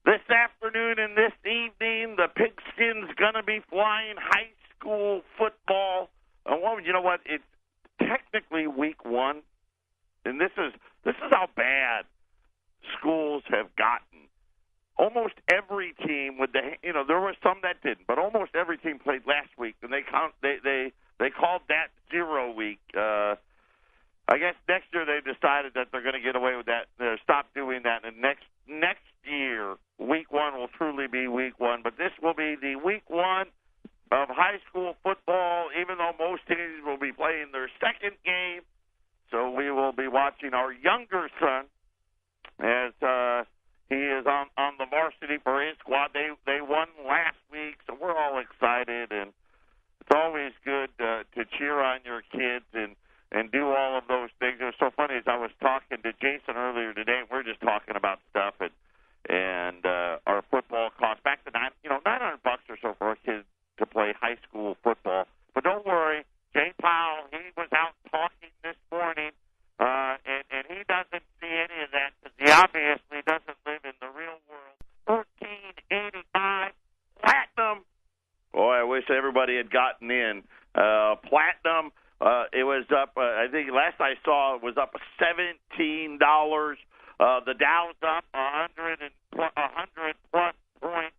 This afternoon and this evening, the Pigskin's going to be flying high school football. You know what? It's technically week one, and this is how bad schools have gotten. Almost every team there were some that didn't, but almost every team played last week, and they called that 0 week. I guess next year they decided that they're going to get away with that. They'll stop doing that, and next year, week one will truly be week one. But this will be the week one of high school football, even though most teams will be playing their second game. So we will be watching our younger son as he is on the varsity for his squad. They won last week, so we're all excited, and it's always good to cheer on your kids and do all of those things. It was so funny as I was talking to Jason earlier today. We're just talking about stuff, and our football costs back to $900 or so for a kid to play high school football. But don't worry, Jay Powell, he was out talking this morning, and he doesn't see any of that because he obviously doesn't live in the real world. 1485 Platinum. Boy, I wish everybody had gotten in. Platinum. It was up, I think last I saw it was up $17. The Dow's up 100 plus points.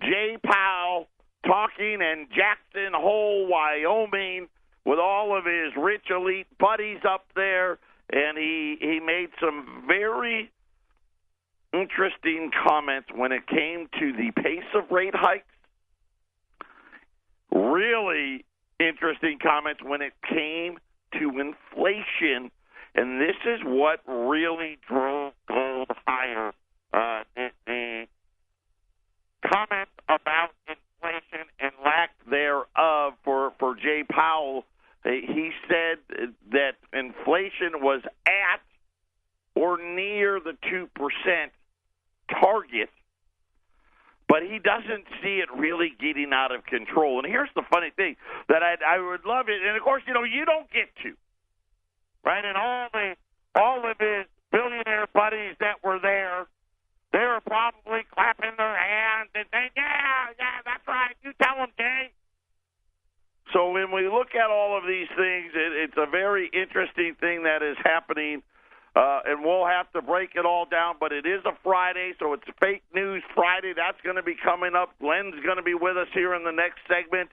Jay Powell talking in Jackson Hole, Wyoming, with all of his rich elite buddies up there, and he made some very interesting comments when it came to the pace of rate hikes. Really interesting comments when it came to inflation, and this is what really drove gold higher. The comments about inflation and lack thereof for Jay Powell, he said that inflation was at or near the 2% target, but he doesn't see it really getting out of control. And here's the funny thing, that I would love it, and of course, you don't get to, right? And all of his billionaire buddies that were there, they were probably clapping their hands and saying, yeah, that's right, you tell them, Jay. So when we look at all of these things, it's a very interesting thing that is happening. And we'll have to break it all down, but it is a Friday, so it's Fake News Friday. That's going to be coming up. Glenn's going to be with us here in the next segment,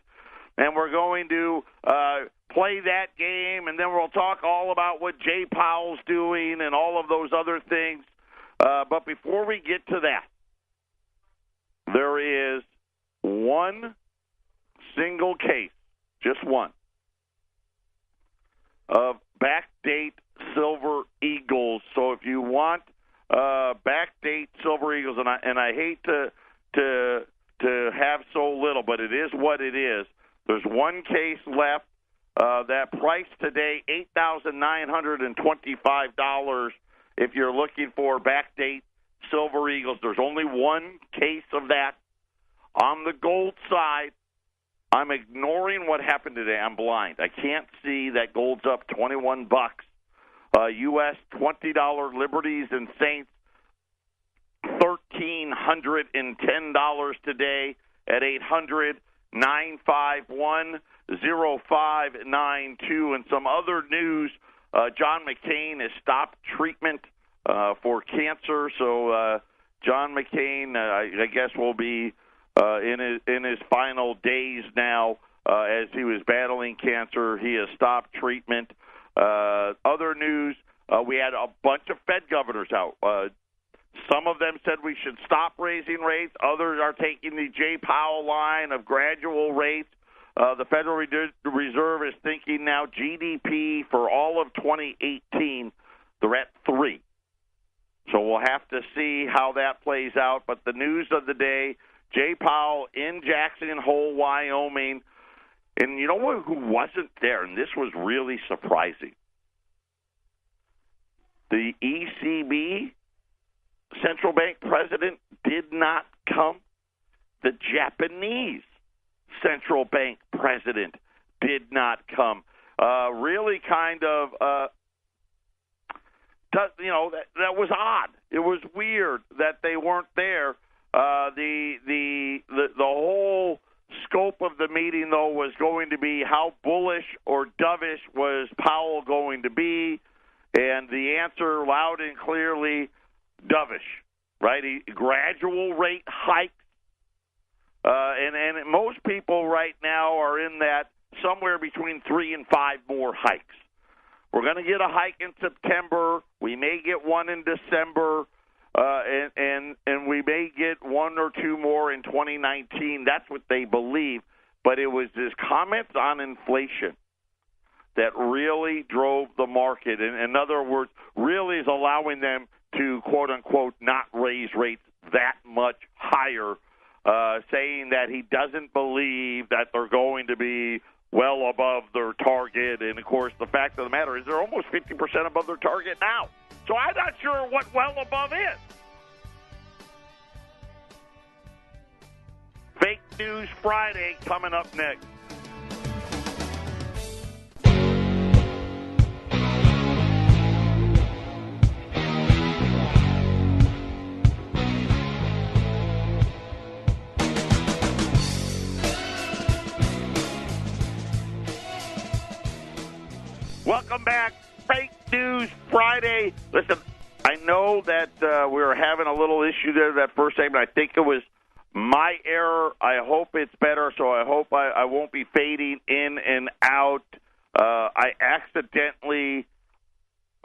and we're going to play that game, and then we'll talk all about what Jay Powell's doing and all of those other things. But before we get to that, there is one single case, just one, of backdate Silver Eagles. So if you want backdate Silver Eagles, and I hate to have so little, but it is what it is. There's one case left. That price today, $8,925. If you're looking for backdate Silver Eagles, there's only one case of that. On the gold side, I'm ignoring what happened today. I'm blind. I can't see that gold's up $21. U.S. $20 Liberties and Saints, $1,310 today at 800-951-0592. And some other news, John McCain has stopped treatment for cancer. So John McCain, I guess, will be in his final days now as he was battling cancer. He has stopped treatment. Other news, we had a bunch of Fed governors out. Some of them said we should stop raising rates. Others are taking the Jay Powell line of gradual rates. The Federal Reserve is thinking now GDP for all of 2018, they're at 3. So we'll have to see how that plays out. But the news of the day, Jay Powell in Jackson Hole, Wyoming. And you know who wasn't there? And this was really surprising. The ECB central bank president did not come. The Japanese central bank president did not come. Really kind of, that was odd. It was weird that they weren't there. The whole scope of the meeting, though, was going to be how bullish or dovish was Powell going to be, and the answer loud and clearly dovish, right? Gradual rate hike, and most people right now are in that somewhere between 3 and 5 more hikes. We're going to get a hike in September. We may get one in December. And we may get 1 or 2 more in 2019. That's what they believe. But it was his comments on inflation that really drove the market. In other words, really is allowing them to, quote unquote, not raise rates that much higher, saying that he doesn't believe that they're going to be well above their target. And, of course, the fact of the matter is they're almost 50% above their target now. So I'm not sure what well above is. Fake News Friday coming up next. Welcome back. Fake News Friday. Listen, I know that we were having a little issue there that first segment. I think it was my error. I hope it's better, so I hope I won't be fading in and out. I accidentally,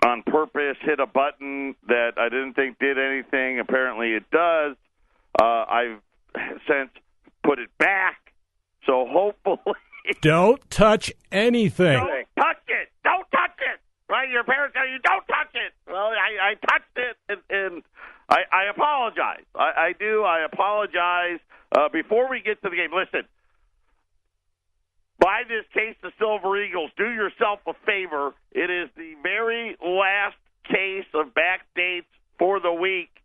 on purpose, hit a button that I didn't think did anything. Apparently it does. I've since put it back, so hopefully... Don't touch anything. Don't touch it. Don't touch it. Right? Your parents tell you, don't touch it. Well, I touched it, and I apologize. I do. I apologize. Before we get to the game, listen, buy this case of Silver Eagles. Do yourself a favor. It is the very last case of back dates for the week.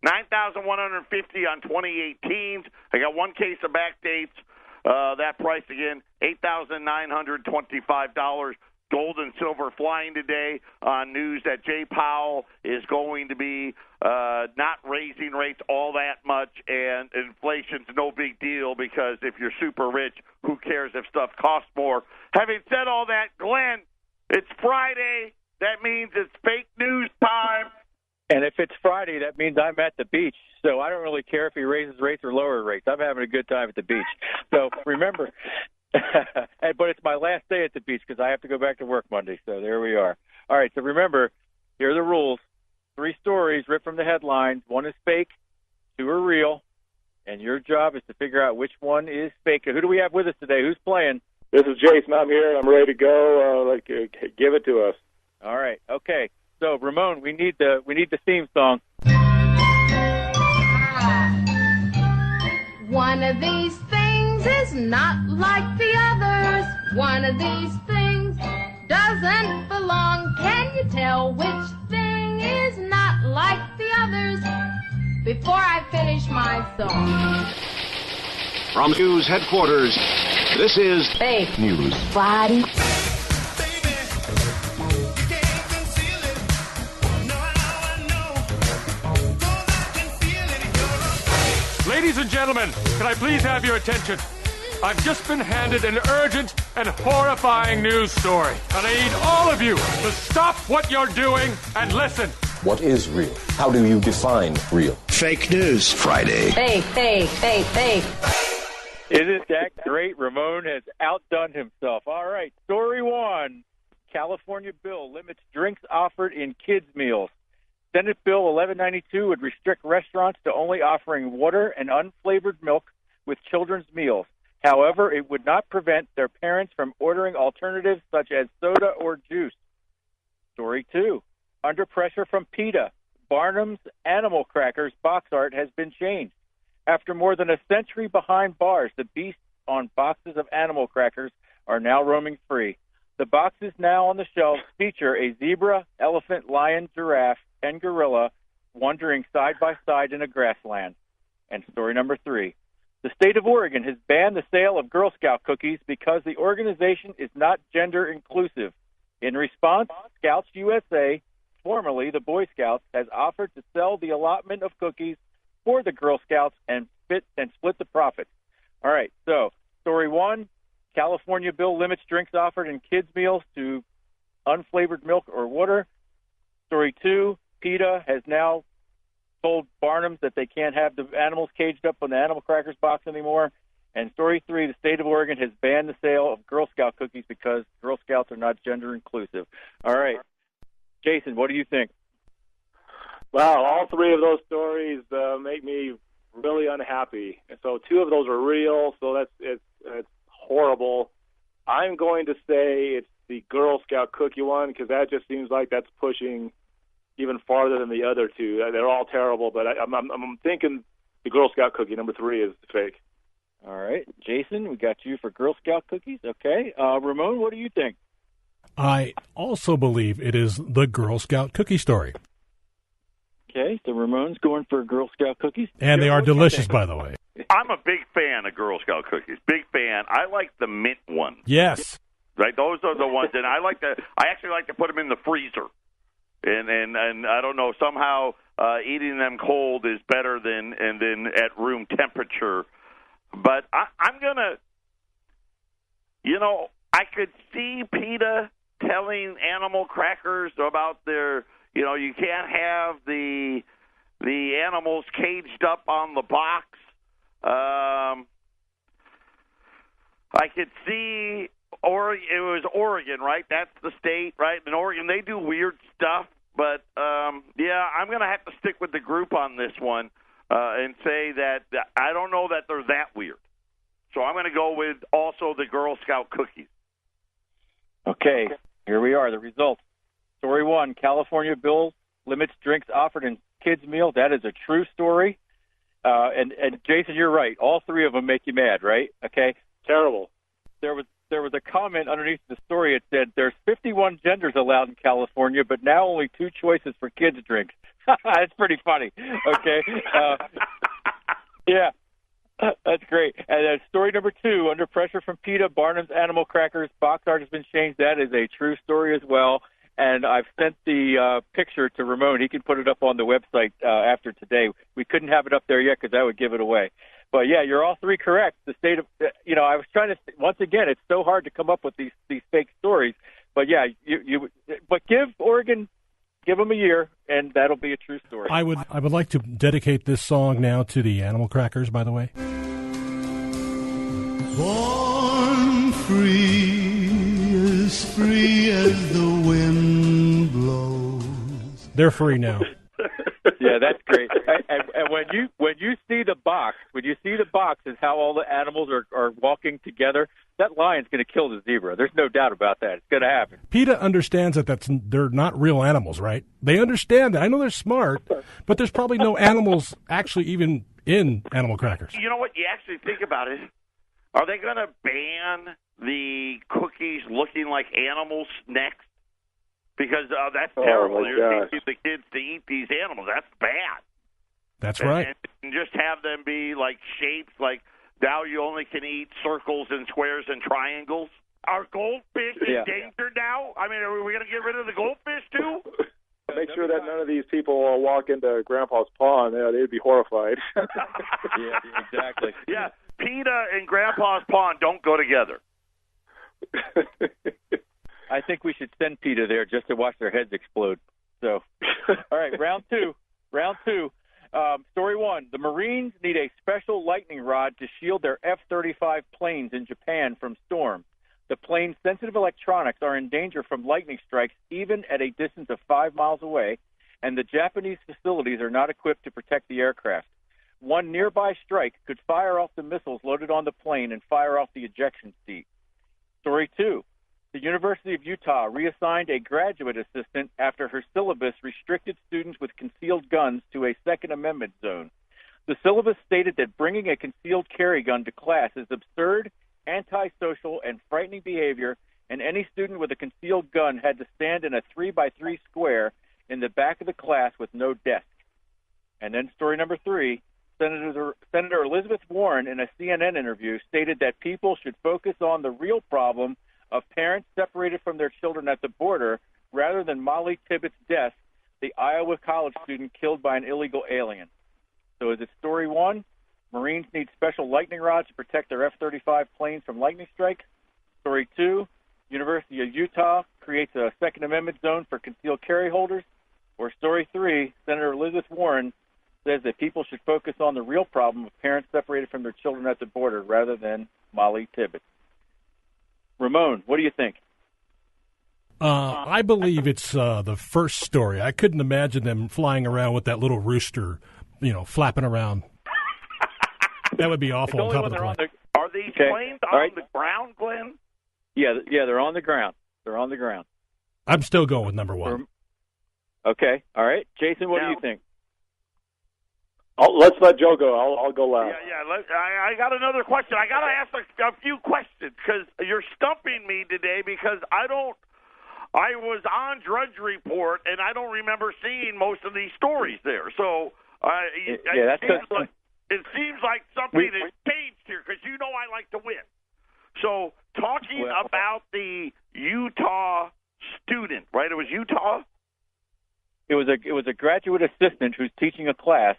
9,150 on 2018s. I got one case of back dates. That price again, $8,925. Gold and silver flying today on news that Jay Powell is going to be not raising rates all that much, and inflation's no big deal because if you're super rich, who cares if stuff costs more? Having said all that, Glenn, it's Friday. That means it's fake news time. And if it's Friday, that means I'm at the beach. So I don't really care if he raises rates or lowers rates. I'm having a good time at the beach. So remember, but it's my last day at the beach because I have to go back to work Monday. So there we are. All right, so remember, here are the rules. 3 stories ripped from the headlines. 1 is fake, 2 are real. And your job is to figure out which one is fake. Who do we have with us today? Who's playing? This is Jason. I'm here. I'm ready to go. Give it to us. All right. Okay. So, Ramon, we need the theme song. One of these things is not like the others. One of these things doesn't belong. Can you tell which thing is not like the others? Before I finish my song. From news headquarters, this is Fake News Friday. Ladies and gentlemen, can I please have your attention? I've just been handed an urgent and horrifying news story. And I need all of you to stop what you're doing and listen. What is real? How do you define real? Fake News Friday. Fake. Isn't that great? Ramon has outdone himself. All right, story 1. California bill limits drinks offered in kids' meals. Senate Bill 1192 would restrict restaurants to only offering water and unflavored milk with children's meals. However, it would not prevent their parents from ordering alternatives such as soda or juice. Story 2. Under pressure from PETA, Barnum's Animal Crackers box art has been changed. After more than a century behind bars, the beasts on boxes of animal crackers are now roaming free. The boxes now on the shelves feature a zebra, elephant, lion, giraffe, and gorilla wandering side by side in a grassland. And story number 3. The state of Oregon has banned the sale of Girl Scout cookies because the organization is not gender inclusive. In response, Scouts USA, formerly the Boy Scouts, has offered to sell the allotment of cookies for the Girl Scouts and split the profits. All right, so story 1, California bill limits drinks offered in kids' meals to unflavored milk or water. Story 2, PETA has now told Barnum's that they can't have the animals caged up on the animal crackers box anymore. And story 3, the state of Oregon has banned the sale of Girl Scout cookies because Girl Scouts are not gender inclusive. All right, Jason, what do you think? Wow, all 3 of those stories make me really unhappy. And so 2 of those are real, so it's horrible. I'm going to say it's the Girl Scout cookie one because that just seems like that's pushing even farther than the other 2. They're all terrible, but I'm thinking the Girl Scout cookie number 3 is fake. All right, Jason, we got you for Girl Scout cookies. Okay, Ramon, what do you think? I also believe it is the Girl Scout cookie story. Okay, so Ramon's going for Girl Scout cookies. And they are delicious, by the way. I'm a big fan of Girl Scout cookies. Big fan. I like the mint ones. Yes. Right, those are the ones, and I actually like to put them in the freezer. And I don't know, somehow eating them cold is better than at room temperature. But I'm going to, I could see PETA telling animal crackers about their, you can't have the animals caged up on the box. I could see, it was Oregon, right? That's the state, right? In Oregon, they do weird stuff. But, I'm going to have to stick with the group on this one. And say that I don't know that they're that weird. So I'm going to go with also the Girl Scout cookies. Okay, here we are, the results. Story 1, California bill limits drinks offered in kids' meals. That is a true story. And Jason, you're right. All 3 of them make you mad, right? Okay. Terrible. There was a comment underneath the story. It said there's 51 genders allowed in California, but now only 2 choices for kids' drinks. That's pretty funny. Okay. Yeah, that's great. And then story number 2, under pressure from PETA, Barnum's Animal Crackers box art has been changed. That is a true story as well. And I've sent the picture to Ramon. He can put it up on the website after today. We couldn't have it up there yet because that would give it away. But, yeah, you're all 3 correct. The state of, I was trying to, once again, it's so hard to come up with these fake stories. But, yeah, but give Oregon, give them a year, and that'll be a true story. I would like to dedicate this song now to the animal crackers, by the way. Born free as the wind blows. They're free now. Yeah, that's great. And when you see the box, is how all the animals are walking together. That lion's going to kill the zebra. There's no doubt about that. It's going to happen. PETA understands that they're not real animals, right? They understand that. I know they're smart, but there's probably no animals actually even in animal crackers. You know what? You actually think about it. Are they going to ban the cookies looking like animals next? Because that's terrible. You're teaching the kids to eat these animals. That's bad. That's right. And just have them be like shapes, like now you only can eat circles and squares and triangles. Are goldfish endangered now? I mean, are we going to get rid of the goldfish too? Make sure that none of these people walk into Grandpa's pond. They'd be horrified. Yeah, exactly. Yeah, PETA and Grandpa's pond don't go together. I think we should send PETA there just to watch their heads explode. So, all right, round two. Story 1, the Marines need a special lightning rod to shield their F-35 planes in Japan from storms. The plane's sensitive electronics are in danger from lightning strikes even at a distance of 5 miles away, and the Japanese facilities are not equipped to protect the aircraft. One nearby strike could fire off the missiles loaded on the plane and fire off the ejection seat. Story 2, the University of Utah reassigned a graduate assistant after her syllabus restricted students with concealed guns to a Second Amendment zone. The syllabus stated that bringing a concealed carry gun to class is absurd, antisocial, and frightening behavior, and any student with a concealed gun had to stand in a 3x3 square in the back of the class with no desk. And then story number 3, Senator Elizabeth Warren in a CNN interview stated that people should focus on the real problem of parents separated from their children at the border rather than Molly Tibbetts' death, the Iowa college student killed by an illegal alien. So is it story 1? Marines need special lightning rods to protect their F-35 planes from lightning strikes. Story 2, University of Utah creates a Second Amendment zone for concealed carry holders. Or story 3, Senator Elizabeth Warren says that people should focus on the real problem of parents separated from their children at the border rather than Molly Tibbetts. Ramon, what do you think? I believe it's the first story. I couldn't imagine them flying around with that little rooster, flapping around. That would be awful on top of the plane. Are these planes on the ground, Glenn? Yeah, they're on the ground. They're on the ground. I'm still going with number 1. Okay, all right. Jason, what do you think? Let's let Joe go. I'll go last. Yeah. I got another question. I got to ask a few questions because you're stumping me today because I was on Drudge Report, and I don't remember seeing most of these stories there. So it seems like something has changed here because I like to win. So talking about the Utah student, right? It was Utah? It was a graduate assistant who's teaching a class.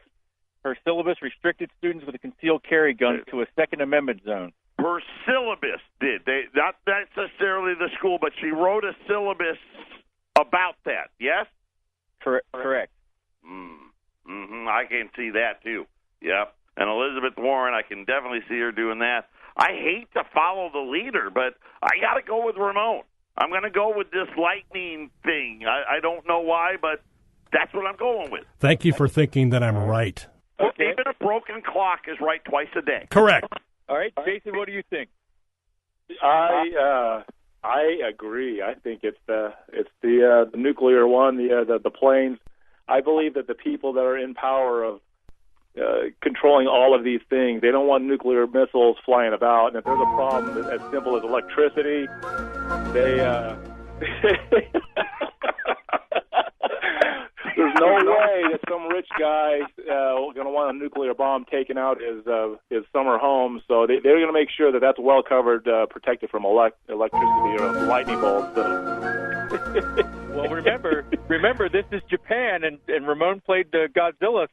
Her syllabus restricted students with concealed carry guns to a Second Amendment zone. Her syllabus did. Not necessarily the school, but she wrote a syllabus about that, yes? Correct. Mm-hmm. I can see that, too. Yep. And Elizabeth Warren, I can definitely see her doing that. I hate to follow the leader, but I got to go with Ramon. I'm going to go with this lightning thing. I don't know why, but that's what I'm going with. Thank you for thinking that I'm right. Okay. Even a broken clock is right twice a day. Correct. All right, Jason, what do you think? I agree. I think it's the nuclear one, the planes. I believe that the people that are in power of controlling all of these things, they don't want nuclear missiles flying about. And if there's a problem as simple as electricity, there's no way that some rich guy going to want a nuclear bomb taking out his summer home. So they're going to make sure that that's well covered, protected from electricity or lightning bolts. Well, remember, this is Japan, and Ramon played the Godzilla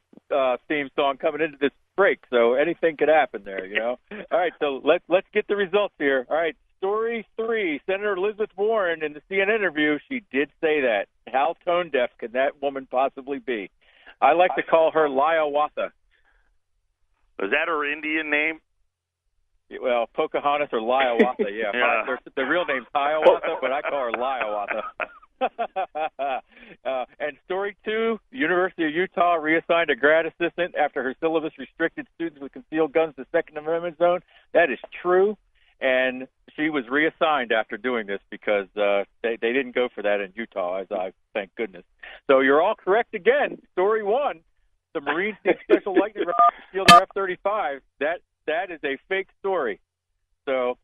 theme song coming into this break, so anything could happen there, All right, so let's get the results here. All right, story 3, Senator Elizabeth Warren in the CNN interview, she did say that. How tone deaf can that woman possibly be? I like to call her Liawatha. Is that her Indian name? Well, Pocahontas or Liawatha, yeah. The real name's Hiawatha, but I call her Liawatha. And story 2, University of Utah reassigned a grad assistant after her syllabus restricted students with concealed guns to Second Amendment zone. That is true, and she was reassigned after doing this because they didn't go for that in Utah, thank goodness. So you're all correct again. Story 1, the Marines need special lightning rods to steal their F-35. That is a fake story. So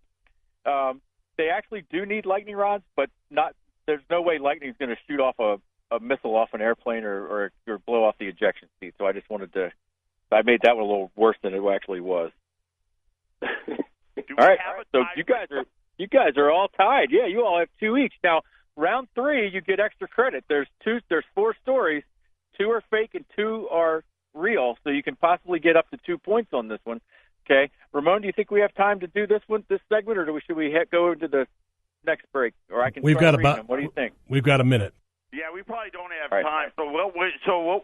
they actually do need lightning rods, but not. There's no way lightning is going to shoot off a missile off an airplane or blow off the ejection seat. So I just wanted to. I made that one a little worse than it actually was. All right. So you guys are all tied. Yeah, you all have 2 each. Now round 3, you get extra credit. There's 4 stories. 2 are fake and 2 are real. So you can possibly get up to 2 points on this one. Okay, Ramon, do you think we have time to do this segment, or should we go into the next break? Or I can. We've got about. What do you think? We've got a minute. Yeah, we probably don't have time. So what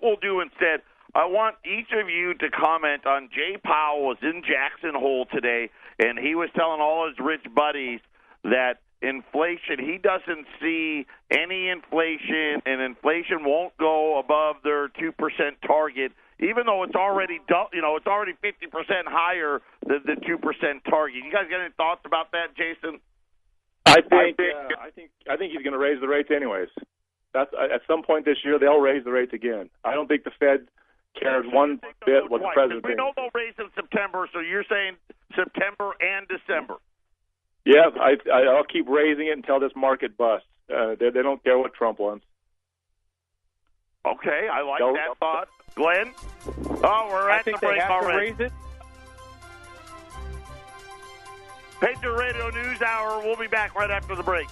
we'll do instead, I want each of you to comment on Jay Powell was in Jackson Hole today, and he was telling all his rich buddies that inflation, he doesn't see any inflation, and inflation won't go above their 2% target. Even though it's already, it's already 50% higher than the 2% target. You guys got any thoughts about that, Jason? I think he's going to raise the rates anyways. That's at some point this year they'll raise the rates again. I don't think the Fed cares one bit what the president thinks. We know they'll raise in September, so you're saying September and December. Yeah, I'll keep raising it until this market busts. They don't care what Trump wants. Okay, I like that thought. Glenn? Oh, we're at the break already. Raise it. Patriot Radio News Hour. We'll be back right after the break.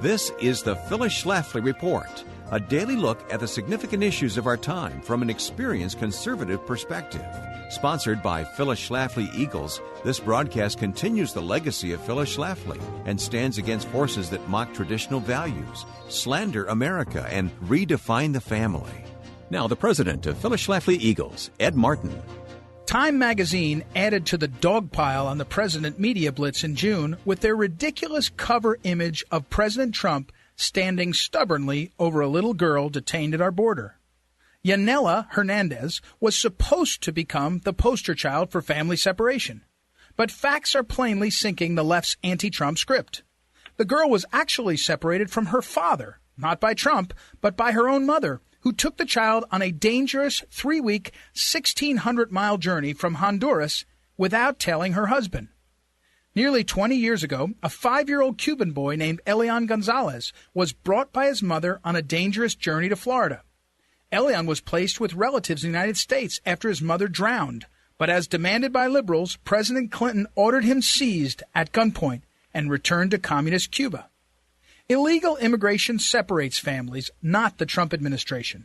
This is the Phyllis Schlafly Report, a daily look at the significant issues of our time from an experienced conservative perspective. Sponsored by Phyllis Schlafly Eagles, this broadcast continues the legacy of Phyllis Schlafly and stands against forces that mock traditional values, slander America, and redefine the family. Now, the president of Phyllis Schlafly Eagles, Ed Martin. Time magazine added to the dogpile on the president media blitz in June with their ridiculous cover image of President Trump standing stubbornly over a little girl detained at our border. Yanela Hernandez was supposed to become the poster child for family separation, but facts are plainly sinking the left's anti-Trump script. The girl was actually separated from her father, not by Trump, but by her own mother, who took the child on a dangerous 3-week, 1,600-mile journey from Honduras without telling her husband. Nearly 20 years ago, a 5-year-old Cuban boy named Elian Gonzalez was brought by his mother on a dangerous journey to Florida. Elian was placed with relatives in the United States after his mother drowned, but as demanded by liberals, President Clinton ordered him seized at gunpoint and returned to communist Cuba. Illegal immigration separates families, not the Trump administration.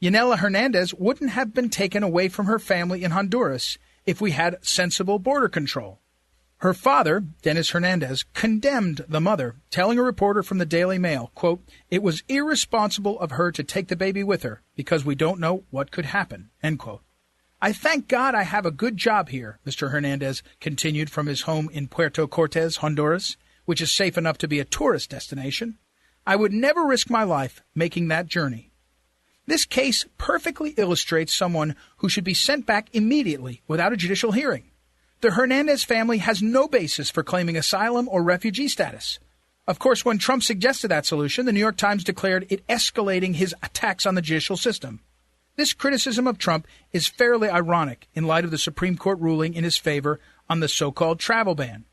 Yanela Hernandez wouldn't have been taken away from her family in Honduras if we had sensible border control. Her father, Dennis Hernandez, condemned the mother, telling a reporter from the Daily Mail, quote, "It was irresponsible of her to take the baby with her because we don't know what could happen," end quote. "I thank God I have a good job here," Mr. Hernandez continued from his home in Puerto Cortes, Honduras, which is safe enough to be a tourist destination. "I would never risk my life making that journey." This case perfectly illustrates someone who should be sent back immediately without a judicial hearing. The Hernandez family has no basis for claiming asylum or refugee status. Of course, when Trump suggested that solution, the New York Times declared it escalating his attacks on the judicial system. This criticism of Trump is fairly ironic in light of the Supreme Court ruling in his favor on the so-called travel ban.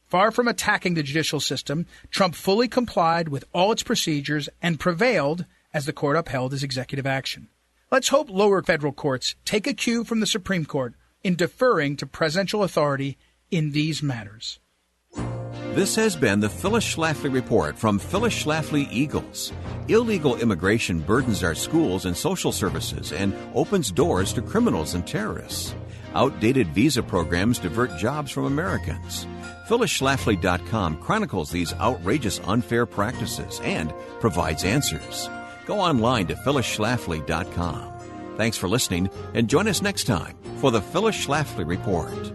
Far from attacking the judicial system, Trump fully complied with all its procedures and prevailed as the court upheld his executive action. Let's hope lower federal courts take a cue from the Supreme Court in deferring to presidential authority in these matters. This has been the Phyllis Schlafly Report from Phyllis Schlafly Eagles. Illegal immigration burdens our schools and social services and opens doors to criminals and terrorists. Outdated visa programs divert jobs from Americans. PhyllisSchlafly.com chronicles these outrageous unfair practices and provides answers. Go online to PhyllisSchlafly.com. Thanks for listening, and join us next time for the Phyllis Schlafly Report.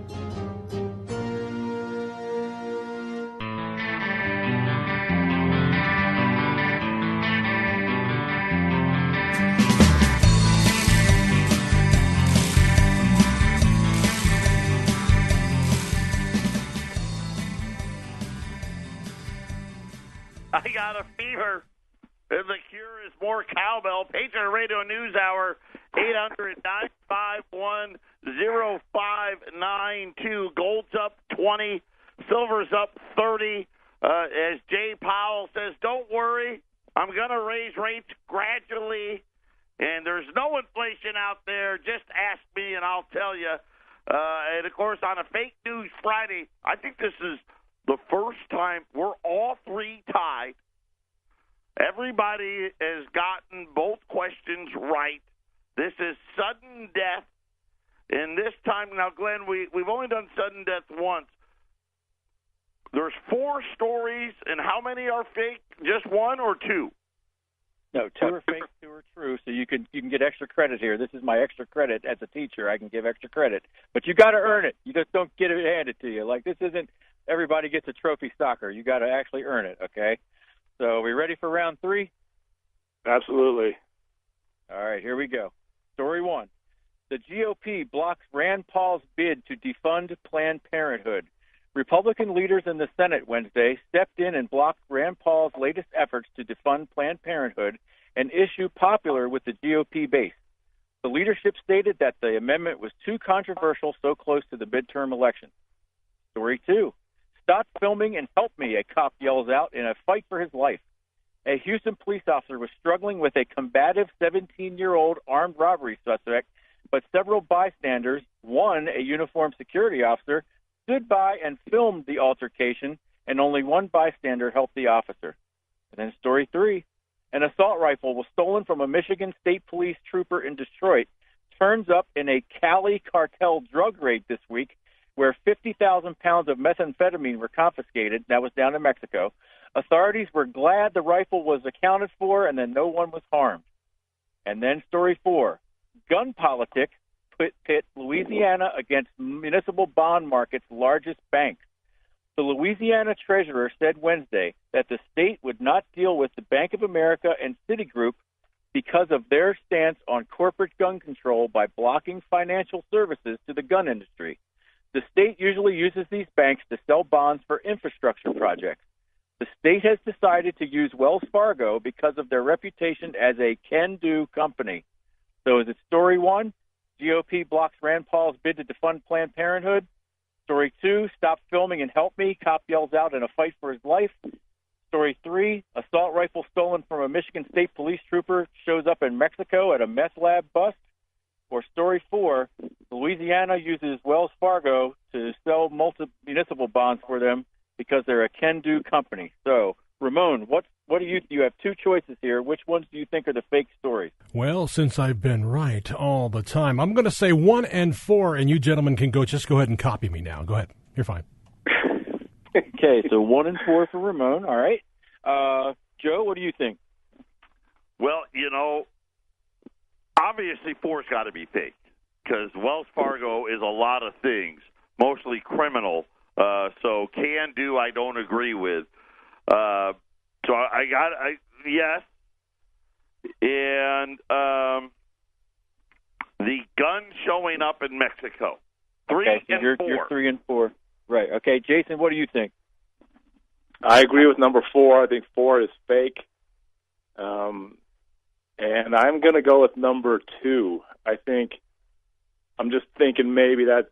I got a fever. And the cure is more cowbell. Patriot Radio News Hour, 800-951-0592. Gold's up 20. Silver's up 30. As Jay Powell says, don't worry. I'm going to raise rates gradually. And there's no inflation out there. Just ask me and I'll tell you. And, of course, on a Fake News Friday, I think this is the first time we're all three tied. Everybody has gotten both questions right. This is sudden death. And this time, now, Glenn, we've only done sudden death once. There's 4 stories, and how many are fake? Just 1 or 2? No, 2 are fake, 2 are true, so you can get extra credit here. This is my extra credit as a teacher. I can give extra credit. But you got to earn it. You just don't get it handed to you. Like, this isn't everybody gets a trophy soccer. You got to actually earn it, okay? So are we ready for round 3? Absolutely. All right, here we go. Story 1. The GOP blocks Rand Paul's bid to defund Planned Parenthood. Republican leaders in the Senate Wednesday stepped in and blocked Rand Paul's latest efforts to defund Planned Parenthood, an issue popular with the GOP base. The leadership stated that the amendment was too controversial so close to the midterm election. Story 2. Stop filming and help me, a cop yells out in a fight for his life. A Houston police officer was struggling with a combative 17-year-old armed robbery suspect, but several bystanders, one a uniformed security officer, stood by and filmed the altercation, and only one bystander helped the officer. And then story 3. An assault rifle was stolen from a Michigan State Police trooper in Detroit, turns up in a Cali cartel drug raid this week where 50,000 pounds of methamphetamine were confiscated. That was down in Mexico. Authorities were glad the rifle was accounted for and that no one was harmed. And then story 4, gun politics pit Louisiana against municipal bond market's largest banks. The Louisiana treasurer said Wednesday that the state would not deal with the Bank of America and Citigroup because of their stance on corporate gun control by blocking financial services to the gun industry. The state usually uses these banks to sell bonds for infrastructure projects. The state has decided to use Wells Fargo because of their reputation as a can-do company. So is it story 1, GOP blocks Rand Paul's bid to defund Planned Parenthood? Story 2, stop filming and help me, cop yells out in a fight for his life? Story 3, assault rifle stolen from a Michigan State Police trooper shows up in Mexico at a meth lab bust? Or story 4, Louisiana uses Wells Fargo to sell municipal bonds for them because they're a can-do company. So, Ramon, what do you have 2 choices here. Which ones do you think are the fake stories? Well, since I've been right all the time, I'm going to say 1 and 4, and you gentlemen can just go ahead and copy me now. Go ahead. You're fine. Okay, so 1 and 4 for Ramon. All right. Joe, what do you think? Well, obviously 4's got to be fake because Wells Fargo is a lot of things, mostly criminal. So can do I don't agree with. So yes. And the gun showing up in Mexico. 3 and 4. You're 3 and 4. Right. Okay, Jason, what do you think? I agree with number 4. I think 4 is fake. And I'm going to go with number 2. I'm just thinking maybe that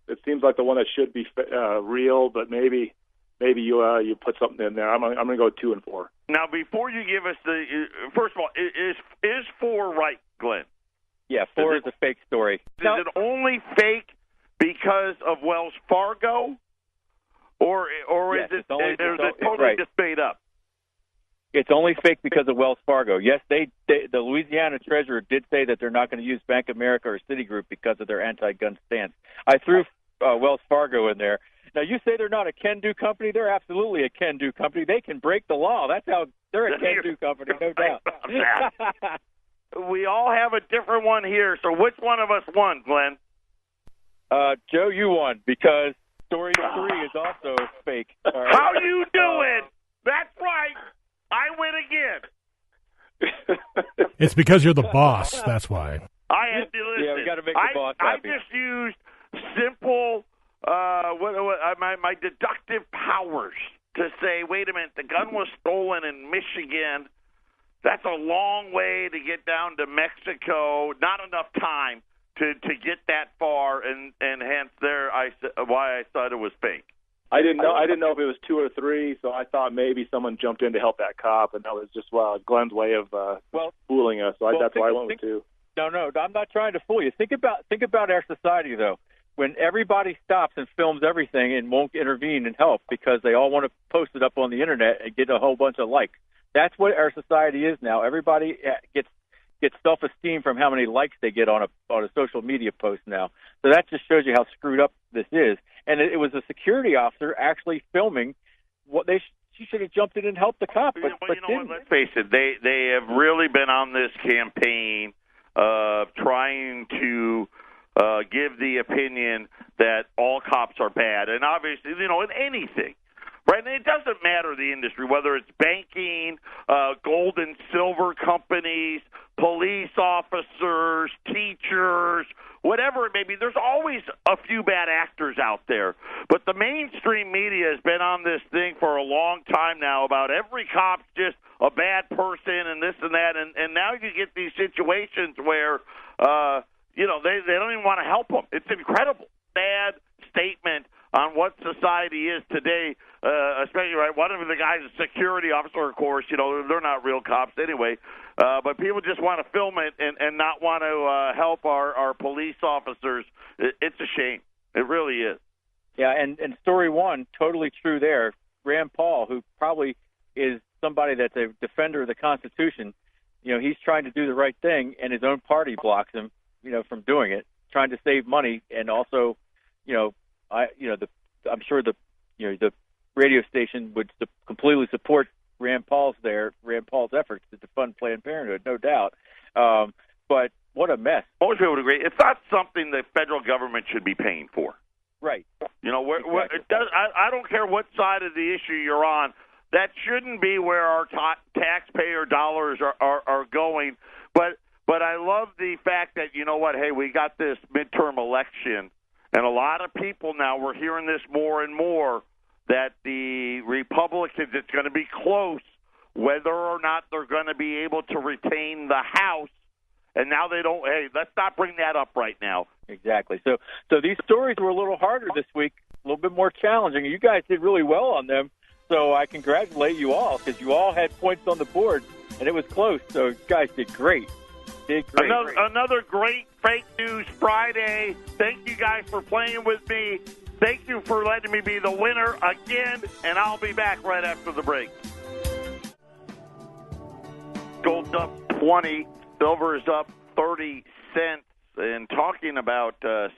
it seems like the one that should be real, but maybe you put something in there. I'm going to go 2 and 4. Now, before you give us first of all, is 4 right, Glenn? Yeah, 4 is a fake story. Is it only fake because of Wells Fargo, or yes, is it totally just made up? It's only fake because of Wells Fargo. Yes, the Louisiana treasurer did say that they're not going to use Bank of America or Citigroup because of their anti-gun stance. I threw Wells Fargo in there. Now, you say they're not a can-do company. They're absolutely a can-do company. They can break the law. That's how they're a can-do company, no doubt. We all have a different one here, so which one of us won, Glenn? Joe, you won because story 3 is also fake. All right? How you doing? That's right. I win again. It's because you're the boss. That's why. I had to listen. Yeah, we got to make the boss happy. I just used simple, my deductive powers to say, wait a minute, the gun was stolen in Michigan. That's a long way to get down to Mexico. Not enough time to get that far, and hence why I thought it was fake. I didn't know if it was 2 or 3, so I thought maybe someone jumped in to help that cop, and that was just Glenn's way of fooling us. So that's why I went with 2. No, I'm not trying to fool you. Think about our society though. When everybody stops and films everything and won't intervene and help because they all want to post it up on the internet and get a whole bunch of likes. That's what our society is now. Everybody gets self-esteem from how many likes they get on a social media post now. So that just shows you how screwed up this is. And it was a security officer actually filming what she should have jumped in and helped the cop. But you know what? Let's face it. They have really been on this campaign of trying to give the opinion that all cops are bad. And obviously, in anything. Right, and it doesn't matter the industry, whether it's banking, gold and silver companies, police officers, teachers, whatever it may be. There's always a few bad actors out there. But the mainstream media has been on this thing for a long time now about every cop's just a bad person and this and that. And now you get these situations where, they don't even want to help them. It's incredible. Bad statement on what society is today, especially, right, one of the guys is a security officer, of course, they're not real cops anyway, but people just want to film it and not want to help our police officers. It's a shame. It really is. Yeah, and story 1, totally true there. Rand Paul, who probably is somebody somebody that's a defender of the Constitution, he's trying to do the right thing, and his own party blocks him, from doing it, trying to save money, and also, I'm sure the radio station would completely support Rand Paul's efforts to defund Planned Parenthood, no doubt. But what a mess. Most people would agree. It's not something the federal government should be paying for. Right. It does. I don't care what side of the issue you're on. That shouldn't be where our taxpayer dollars are going. But I love the fact that, hey, we got this midterm election, and a lot of people now, we're hearing this more and more, that the Republicans, it's going to be close whether or not they're going to be able to retain the House. And now they don't. Hey, let's not bring that up right now. Exactly. So these stories were a little harder this week, a little bit more challenging. You guys did really well on them, so I congratulate you all because you all had points on the board, and it was close. So you guys did great. Another great Fake News Friday. Thank you guys for playing with me. Thank you for letting me be the winner again, and I'll be back right after the break. Gold's up 20. Silver is up 30 cents. And talking about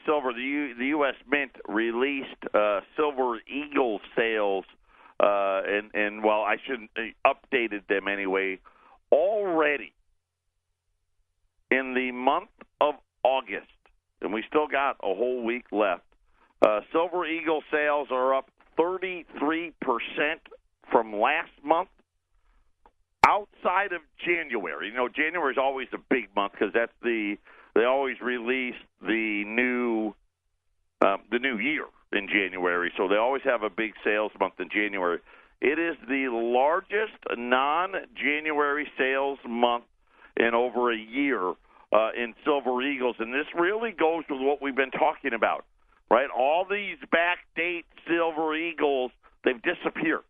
silver, the U.S. Mint released Silver Eagle sales, and well, I shouldn't updated them anyway. Already in the month of August, and we still got a whole week left, Silver Eagle sales are up 33% from last month. Outside of January, January is always a big month because that's they always release the new year in January, so they always have a big sales month in January. It is the largest non-January sales month in over a year in Silver Eagles, and this really goes with what we've been talking about, right? All these backdate Silver Eagles, they've disappeared,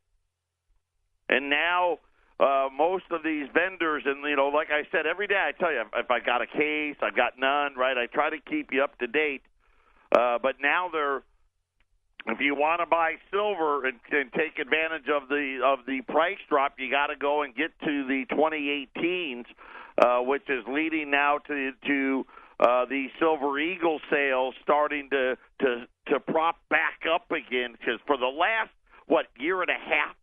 and now most of these vendors, and like I said, every day I tell you, if I got a case, I got none, right? I try to keep you up to date. But now if you want to buy silver and take advantage of the price drop, you got to go and get to the 2018s, which is leading now to the Silver Eagle sales starting to prop back up again, because for the last year and a half.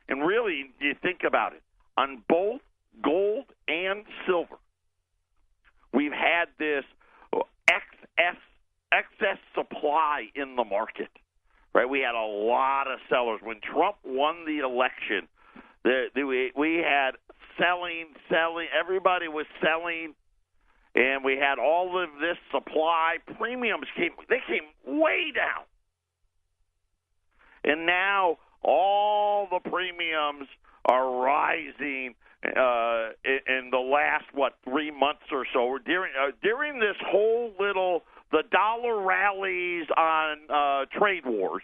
And really, you think about it, on both gold and silver, we've had this excess supply in the market, right? We had a lot of sellers. When Trump won the election, we had selling, everybody was selling, and we had all of this supply. Premiums came way down. And now all the premiums are rising in the last 3 months or so. During this whole the dollar rallies on trade wars,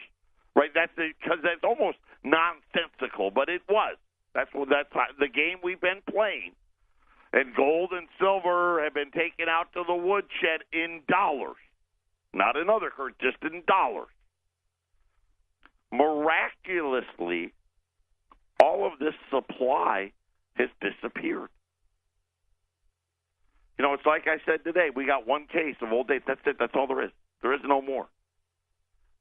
right? That's because that's almost nonsensical, but it was. That's the game we've been playing. And gold and silver have been taken out to the woodshed in dollars, not in other currencies, just in dollars. Miraculously, all of this supply has disappeared. It's like I said today. We got one case of Old Date. That's it. That's all there is. There is no more.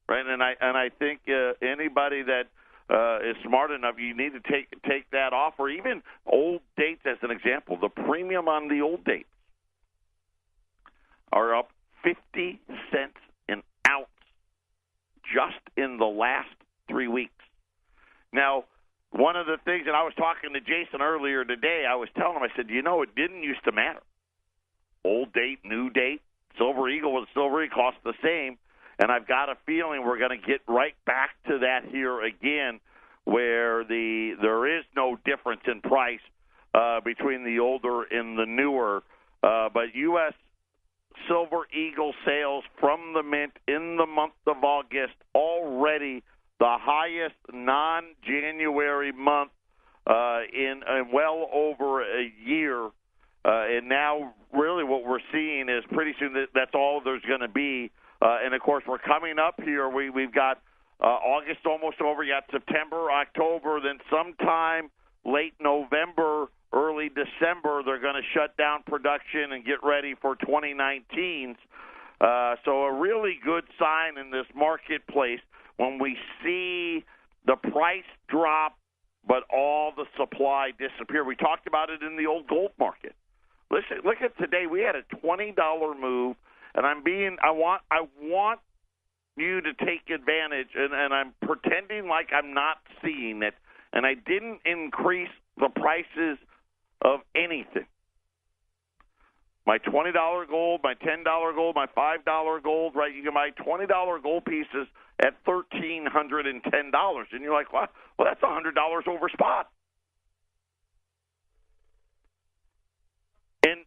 Right? And I think anybody that is smart enough, you need to take that off. Or even Old Dates as an example. The premium on the Old Dates are up 50 cents an ounce just in the last 3 weeks. Now, one of the things, and I was talking to Jason earlier today, I was telling him, I said, it didn't used to matter. Old Date, New Date, Silver Eagle and Silver Eagle cost the same, and I've got a feeling we're going to get right back to that here again, where there is no difference in price between the older and the newer. But U.S. Silver Eagle sales from the Mint in the month of August already the highest non-January month in well over a year. And now really what we're seeing is pretty soon that's all there's going to be. And, of course, we're coming up here. We've got August almost over. You got September, October, then sometime late November, early December, they're going to shut down production and get ready for 2019's. So a really good sign in this marketplace when we see the price drop, but all the supply disappear. We talked about it in the old gold market. Listen, look at today. We had a $20 move, and I want you to take advantage, and I'm pretending like I'm not seeing it, and I didn't increase the prices of anything. My $20 gold, my $10 gold, my $5 gold, right? You can buy $20 gold pieces at $1,310, and you're like, well, that's $100 over spot.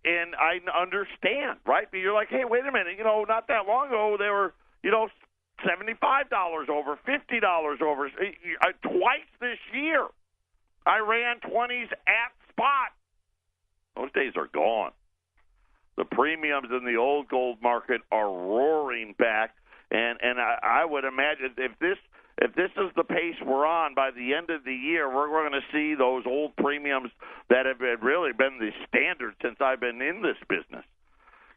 And I understand, right? But you're like, hey, wait a minute, not that long ago they were, $75 over, $50 over. Twice this year, I ran 20s at spot. Those days are gone. The premiums in the old gold market are roaring back, and I would imagine if this is the pace we're on, by the end of the year, we're going to see those old premiums that have really been the standard since I've been in this business.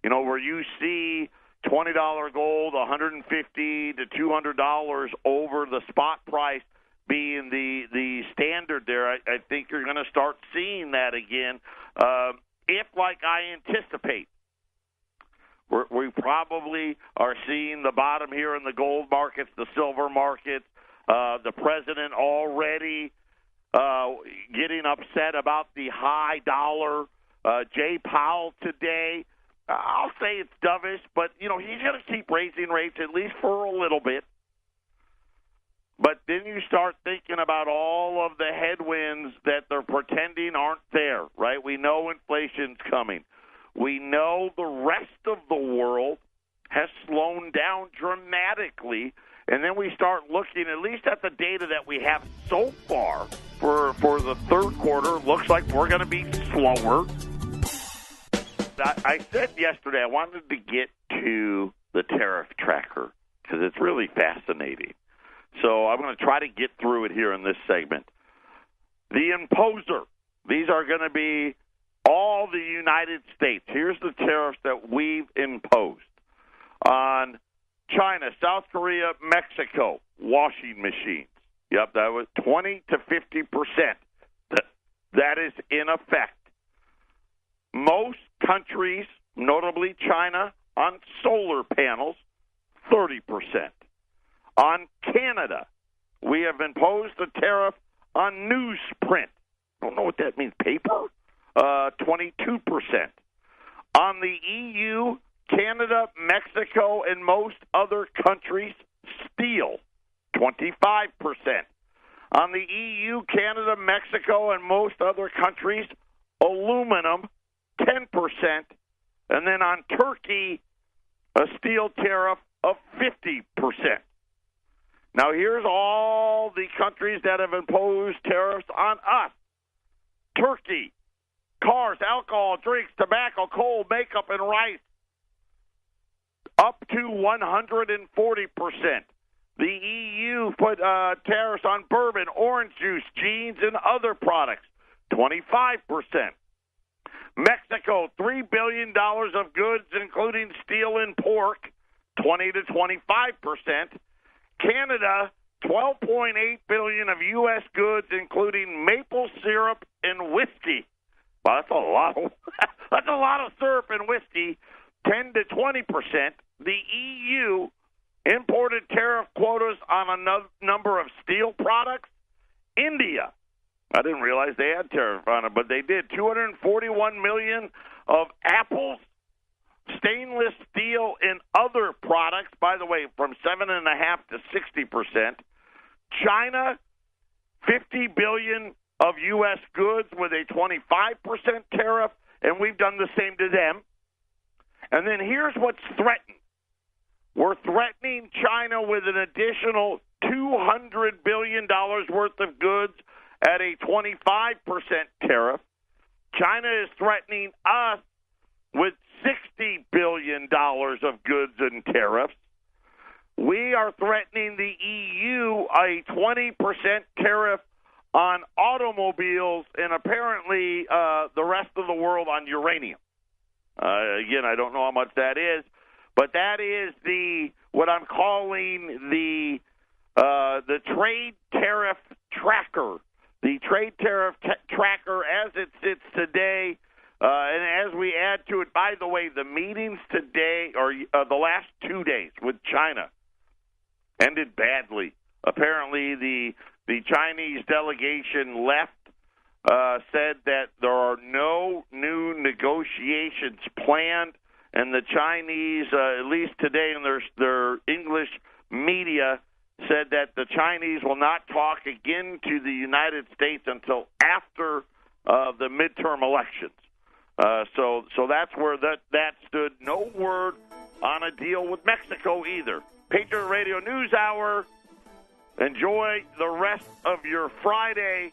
Where you see $20 gold, $150 to $200 over the spot price being the standard there. I think you're going to start seeing that again. If, like I anticipate, we probably are seeing the bottom here in the gold markets, the silver markets, the president already getting upset about the high dollar. Jay Powell today, I'll say it's dovish, but, he's going to keep raising rates at least for a little bit. But then you start thinking about all of the headwinds that they're pretending aren't there, right? We know inflation's coming. We know the rest of the world has slowed down dramatically. And then we start looking at least at the data that we have so far for the third quarter. Looks like we're going to be slower. I said yesterday I wanted to get to the tariff tracker because it's really fascinating. So I'm going to try to get through it here in this segment. The imposer. These are going to be all the United States. Here's the tariffs that we've imposed on China, South Korea, Mexico, washing machines. Yep, that was 20 to 50%. That is in effect. Most countries, notably China, on solar panels, 30%. On Canada, we have imposed a tariff on newsprint. I don't know what that means, paper? 22%. On the EU, Canada, Mexico, and most other countries, steel, 25%. On the EU, Canada, Mexico, and most other countries, aluminum, 10%. And then on Turkey, a steel tariff of 50%. Now, here's all the countries that have imposed tariffs on us. Turkey, cars, alcohol, drinks, tobacco, coal, makeup, and rice, up to 140%. The EU put tariffs on bourbon, orange juice, jeans, and other products, 25%. Mexico, $3 billion of goods, including steel and pork, 20 to 25%. Canada, $12.8 billion of U.S. goods, including maple syrup and whiskey. Well, that's a lot of syrup and whiskey, 10 to 20%. The EU imported tariff quotas on a number of steel products. India, I didn't realize they had tariff on it, but they did. 241 million of apples, stainless steel, and other products, by the way, from 7.5% to 60%. China, $50 billion of U.S. goods with a 25% tariff, and we've done the same to them. And then here's what's threatened. We're threatening China with an additional $200 billion worth of goods at a 25% tariff. China is threatening us with $60 billion of goods and tariffs. We are threatening the EU a 20% tariff on automobiles and apparently the rest of the world on uranium. Again, I don't know how much that is, but that is what I'm calling the trade tariff tracker. The trade tariff tracker as it sits today, and as we add to it, by the way, the meetings today, or the last 2 days with China, ended badly. Apparently, the Chinese delegation left, said that there are no new negotiations planned, and the Chinese, at least today in their English media, said that the Chinese will not talk again to the United States until after the midterm elections. So that's where that stood. No word on a deal with Mexico either. Patriot Radio News Hour. Enjoy the rest of your Friday.